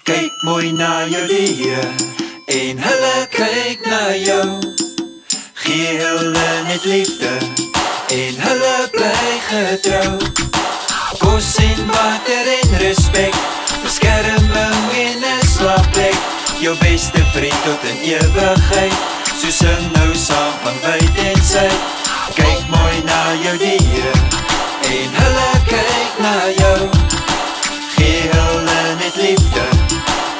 Kyk mooi na jou diere en hulle kyk na jou. Gee hulle net liefde en hulle bly getrou. Kos en water en respek, beskerming en 'n slaapplek. Jou beste vriend tot in ewigheid, so sing nou saam van wyd en suid. Kyk mooi na jou diere en hulle kyk na jou. Gee hulle net liefde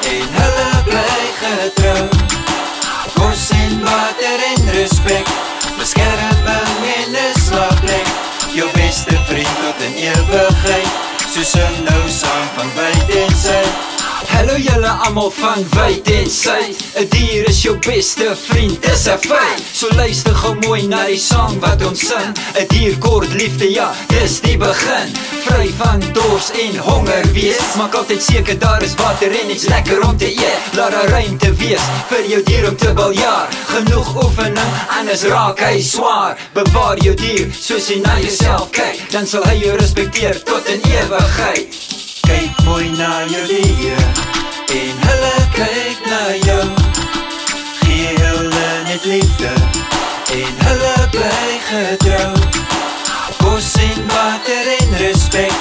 en hulle bly getrou. Kos en water en respek, beskerming en 'n slaapplek. Jou beste vriend tot in ewigheid, so sing nou saam van wyd en suid. Hallo julle almal van wyd en suid. 'n dier is jou beste vriend, dis 'n feit. So luister gou mooi na die sang wat ons sing. 'n dier kort liefde, ja, dis die begin. Vry van dors en honger wees, maak altyd seker daar is water en iets lekker om te eet. Laat daar ruimte wees vir jou dier om te baljaar. Genoeg oefening, anders raak hy swaar. Bewaar jou dier soos jy na jouself kyk, dan sal hy jou respekteer tot in ewigheid. Kyk mooi na jou diere en hulle kyk na jou. Gee hulle net liefde en hulle bly getrou. Kos en water en respek,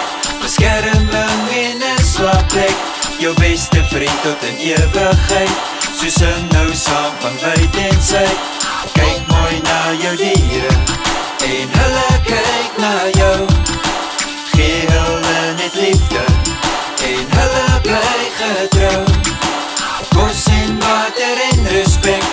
beskerming en 'n slaapplek. Jou beste vriend tot in ewigheid, so sing nou saam van wyd en suid. Kyk mooi na jou diere en hulle kyk na jou. Gee hulle net liefde en hulle bly getrou. Kos en water en respek,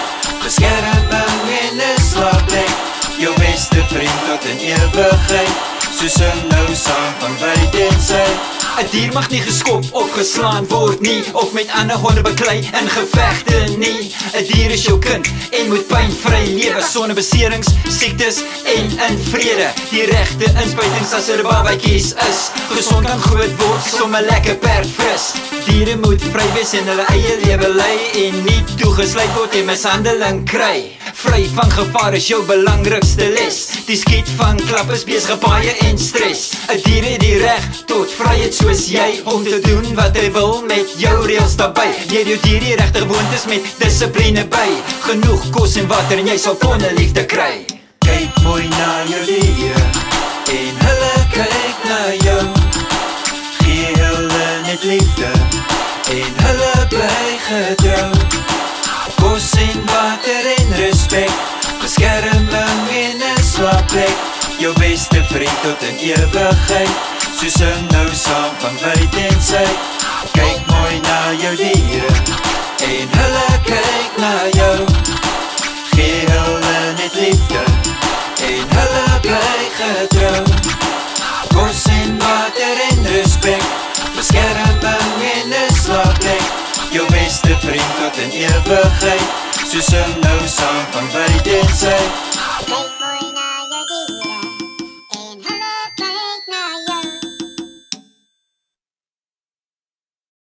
beskerming en 'n slaapplek. Jou beste vriend tot in ewigheid, so sing nou saam van wyd en suid. 'n dier mag nie geskop of geslaan word nie, of met ander honde beklei in gevegte nie. 'n dier is jou kind en moet pynvry lewe, sonder beserings, siektes en in vrede. Die regte inspuitings as hulle babatjies is, gesond kan groot word sommer lekker perdfris. Diere moet vry wees en hulle eie lewe lei en nie toegesluit word en mishandeling kry. Vry van gevaar is jou belangrikste les. Die skiet van klappers, beesgepaaie en stres. 'n dier het die reg tot vryheid soos jy, om te doen wat hy wil met jou reëls daarbey. Leer jou dier die regte gewoontes met dissipline by. Genoeg kos en water en jy sal tonne liefde kry. Kyk mooi na jou diere en hulle kyk na jou. Gee hulle net liefde en hulle bly getrou. Kos en water en respek, beskerming en 'n slaapplek. Jou beste vriend tot in ewigheid, so sing nou saam van wyd en suid. Kyk mooi na jou diere en hulle kyk na jou. Gee hulle net liefde en hulle bly getrou. Kos en water en respek, beskerming en 'n slaapplek. Jou beste vriend tot in ewigheid, so sing nou saam van wyd en suid.